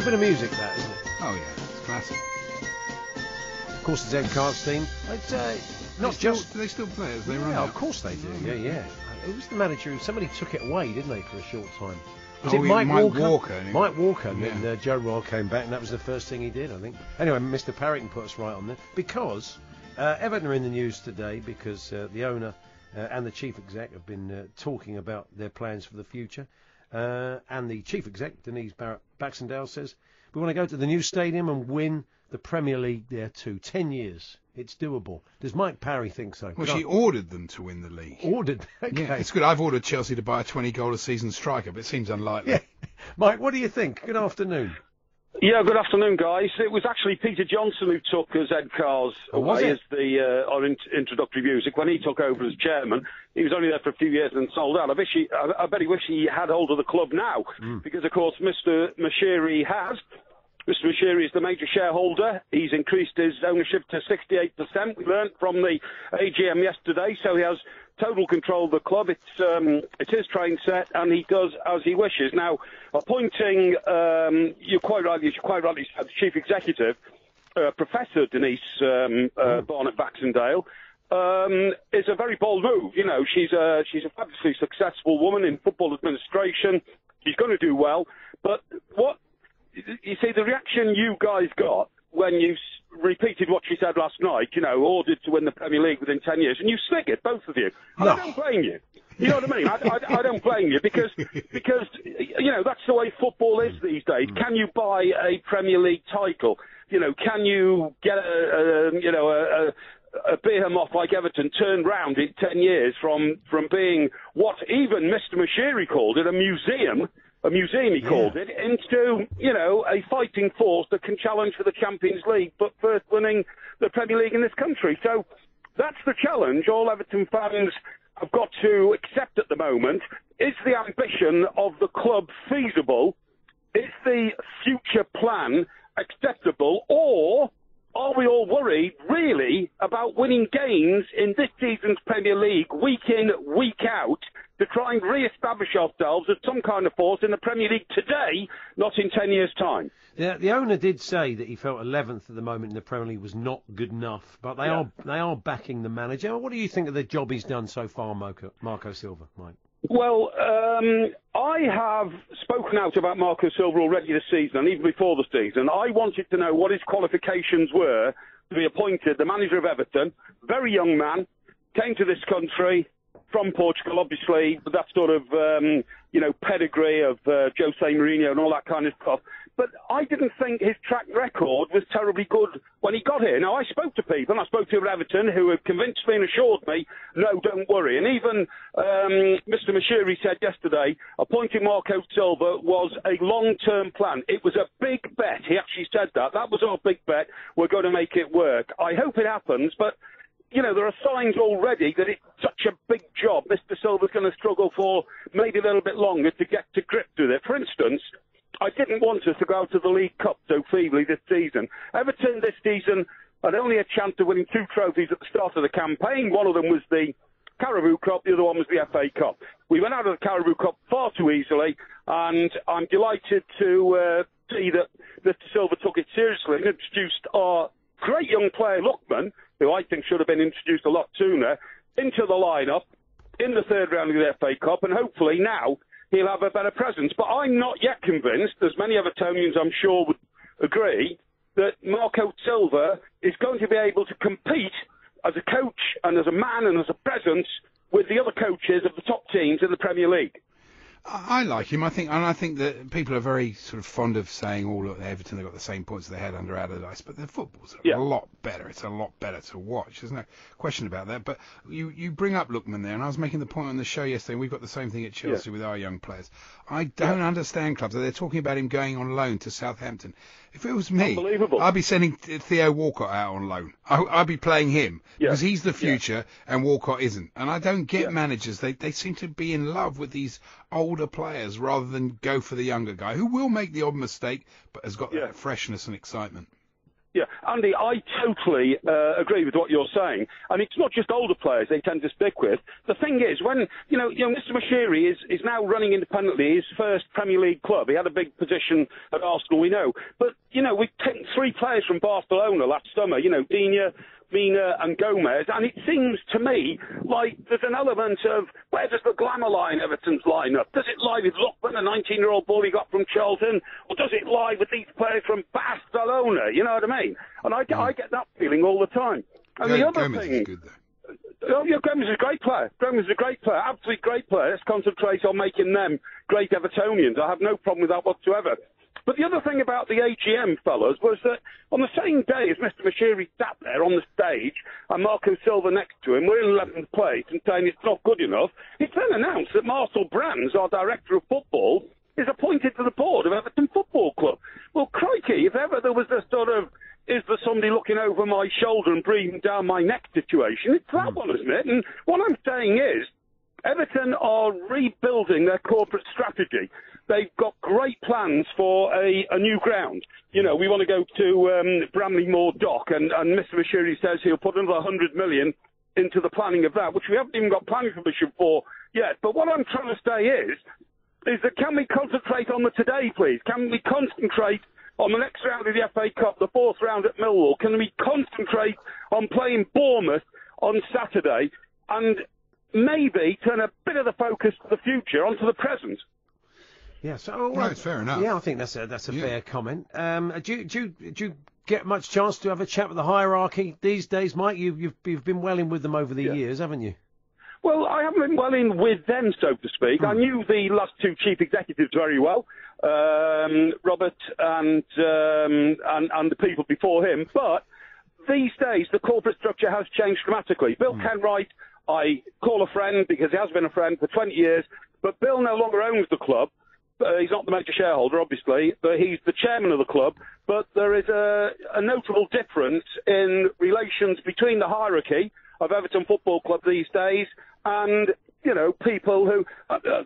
bit of music, that, isn't it? Oh yeah, it's classic. Of course, the Ed Cards theme. It's not just. Do they still play as they run Yeah, out? of course they do. Yeah. It was the manager. Somebody took it away, didn't they, for a short time? Was it Mike Walker? Mike Walker. And then Joe Royle came back, and that was the first thing he did, I think. Anyway, Mr. Parry can put us right on there because Everton are in the news today because the owner and the chief exec have been talking about their plans for the future. And the chief exec, Denise Baxendale, says we want to go to the new stadium and win the Premier League there too. 10 years. It's doable. Does Mike Parry think so? Well, she ordered them to win the league. Ordered? Okay. Yeah, it's good. I've ordered Chelsea to buy a 20-goal-a-season striker, but it seems unlikely. Yeah. Mike, what do you think? Good afternoon. Yeah, good afternoon, guys. It was actually Peter Johnson who took Ed Carr's away as the our introductory music when he took over as chairman. He was only there for a few years and sold out. I bet he wish he had hold of the club now, because of course Mr. Mashiri has. Mr. Mashiri is the major shareholder. He's increased his ownership to 68%. We learnt from the AGM yesterday, so he has total control of the club. It's his train set, and he does as he wishes. Now, appointing, you quite rightly said, the chief executive, Professor Denise Barnett Baxendale, is a very bold move. You know, she's a fabulously successful woman in football administration. She's going to do well, but you see, the reaction you guys got when you repeated what she said last night, you know, ordered to win the Premier League within 10 years, and you sniggered, both of you. No. I don't blame you. You know what I mean? I don't blame you because, you know, that's the way football is these days. Can you buy a Premier League title? You know, can you get a behemoth like Everton turned round in 10 years from being what even Mr. Mashiri called it, a museum he called it, into, you know, a fighting force that can challenge for the Champions League, but first winning the Premier League in this country. So that's the challenge all Everton fans have got to accept at the moment. Is the ambition of the club feasible? Is the future plan acceptable? Or are we all worried, really, about winning games in this season's Premier League, week in, week out, to try and re-establish ourselves as some kind of force in the Premier League today, not in 10 years' time? The owner did say that he felt 11th at the moment in the Premier League was not good enough, but they are backing the manager. What do you think of the job he's done so far, Marco Silva, Mike? Well, I have spoken out about Marco Silva already this season, and even before the season. I wanted to know what his qualifications were to be appointed the manager of Everton. Very young man, came to this country from Portugal, obviously, with that sort of, pedigree of Jose Mourinho and all that kind of stuff. But I didn't think his track record was terribly good when he got here. Now, I spoke to people, and I spoke to Everton, who have convinced me and assured me, no, don't worry. And even Mr. Mashiri said yesterday, appointing Marco Silva was a long-term plan. It was a big bet. He actually said that. That was our big bet. We're going to make it work. I hope it happens, but you know, there are signs already that it's such a big job. Mr. Silva's going to struggle for maybe a little bit longer to get to grips with it. For instance, I didn't want us to go out to the League Cup so feebly this season. Everton this season had only a chance of winning 2 trophies at the start of the campaign. One of them was the Carabao Cup, the other one was the FA Cup. We went out of the Carabao Cup far too easily, and I'm delighted to see that Mr. Silva took it seriously and introduced our great young player, Lookman, who I think should have been introduced a lot sooner, into the lineup in the third round of the FA Cup, and hopefully now he'll have a better presence. But I'm not yet convinced, as many Evertonians I'm sure would agree, that Marco Silva is going to be able to compete as a coach and as a man and as a presence with the other coaches of the top teams in the Premier League. I like him. I think that people are very sort of fond of saying, "Oh, look, Everton, they've got the same points they had under Allardyce," but their football's a lot better. It's a lot better to watch. There's no question about that. But you bring up Lookman there, and I was making the point on the show yesterday. We've got the same thing at Chelsea with our young players. I don't understand clubs. They're talking about him going on loan to Southampton. If it was me, I'd be sending Theo Walcott out on loan. I'd be playing him because he's the future and Walcott isn't. And I don't get managers. They seem to be in love with these older players rather than go for the younger guy who will make the odd mistake but has got that freshness and excitement. Yeah, Andy, I totally agree with what you're saying. And it's not just older players they tend to stick with. The thing is, when, Mr. Moshiri is now running independently, his first Premier League club. He had a big position at Arsenal, we know. But, we've taken 3 players from Barcelona last summer, Digne, Mina and Gomez, and it seems to me like there's an element of where does the glamour lie in Everton's lineup? Does it lie with Lockman, a 19-year-old boy he got from Charlton, or does it lie with these players from Barcelona? You know what I mean? And I get that feeling all the time. And the other Gomez thing, is good, though. Oh, yeah, Gomez is a great player. Gomez is a great player, absolutely great player. Let's concentrate on making them great Evertonians. I have no problem with that whatsoever. But the other thing about the AGM, fellas, was that on the same day as Mr. Moshiri sat there on the stage and Marco Silva next to him, we're in 11th place and saying it's not good enough, it's then announced that Marcel Brands, our director of football, is appointed to the board of Everton Football Club. Well, crikey, if ever there was a sort of, is there somebody looking over my shoulder and breathing down my neck situation, it's that one, isn't it? And what I'm saying is, Everton are rebuilding their corporate strategy. They've got great plans for a new ground. We want to go to Bramley Moor Dock, and Mr. Moshiri says he'll put another 100 million into the planning of that, which we haven't even got planning permission for yet. But what I'm trying to say is that can we concentrate on the today, please? Can we concentrate on the next round of the FA Cup, the 4th round at Millwall? Can we concentrate on playing Bournemouth on Saturday and maybe turn a bit of the focus to the future onto the present? Yeah, so it's fair enough. Yeah, I think that's a fair comment. Do you get much chance to have a chat with the hierarchy these days, Mike? You've been well in with them over the years, haven't you? Well, I haven't been well in with them, so to speak. I knew the last 2 chief executives very well, Robert and the people before him. But these days, the corporate structure has changed dramatically. Bill Kenwright, I call a friend because he has been a friend for 20 years, but Bill no longer owns the club. He's not the major shareholder, obviously, but he's the chairman of the club. But there is a notable difference in relations between the hierarchy of Everton Football Club these days and, people who...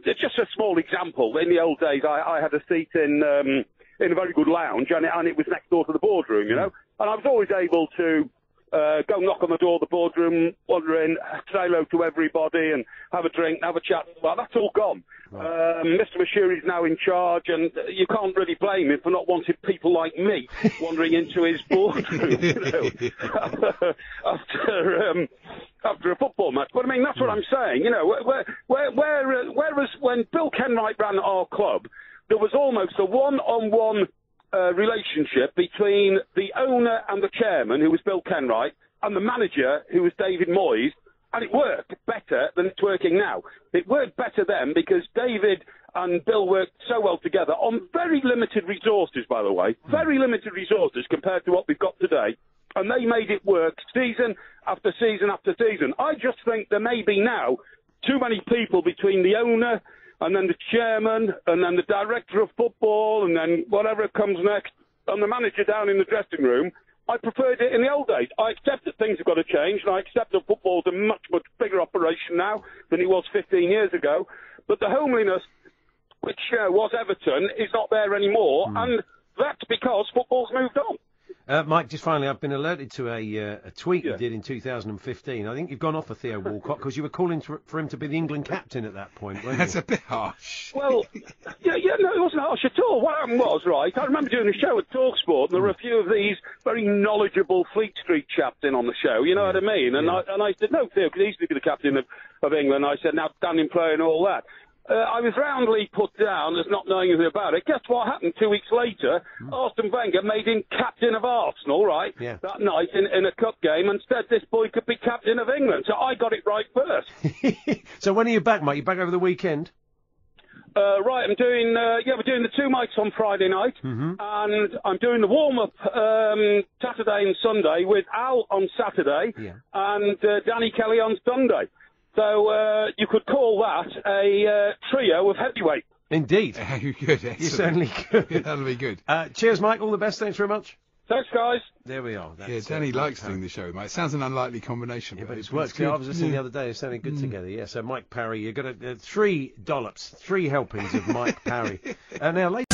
just a small example. In the old days, I had a seat in a very good lounge, and it was next door to the boardroom, And I was always able to go knock on the door of the boardroom, wander in, say hello to everybody and have a drink, have a chat. Well, that's all gone. Right. Mr. Moshiri is now in charge, and you can't really blame him for not wanting people like me wandering into his boardroom, after a football match. But I mean, that's what I'm saying. Whereas when Bill Kenwright ran our club, there was almost a one-on-one relationship between the owner and the chairman, who was Bill Kenwright, and the manager, who was David Moyes, and it worked better than it's working now. It worked better then because David and Bill worked so well together on very limited resources, by the way, very limited resources compared to what we've got today, and they made it work season after season after season. I just think there may be now too many people between the owner and then the chairman, and then the director of football, and then whatever comes next, and the manager down in the dressing room. I preferred it in the old days. I accept that things have got to change, and I accept that football's a much, much bigger operation now than it was 15 years ago. But the homeliness, which was Everton, is not there anymore, and that's because football's moved on. Mike, just finally, I've been alerted to a tweet you did in 2015. I think you've gone off of Theo Walcott because you were calling for him to be the England captain at that point, weren't you? That's a bit harsh. Well, no, it wasn't harsh at all. What happened was, right, I remember doing a show at talkSPORT, and there were a few of these very knowledgeable Fleet Street chaps in on the show, you know what I mean? And I said, no, Theo could easily be the captain of England. I said, now, standing player and all that. I was roundly put down as not knowing anything about it. Guess what happened 2 weeks later? Arsene Wenger made him captain of Arsenal, right, that night in a cup game, and said this boy could be captain of England. So I got it right first. So when are you back, mate? You back over the weekend? Right, I'm doing, we're doing the 2 mics on Friday night, and I'm doing the warm-up Saturday and Sunday with Al on Saturday, and Danny Kelly on Sunday. So you could call that a trio of heavyweight. Indeed. You could. You certainly could. Yeah, that'll be good. Cheers, Mike. All the best. Thanks very much. Thanks, guys. There we are. Danny likes doing the show, mate. It sounds an unlikely combination. Yeah, but it's worked. I was listening the other day. It's sounding good together. Yeah, so Mike Parry, you've got 3 dollops, 3 helpings of Mike Parry. Now, later.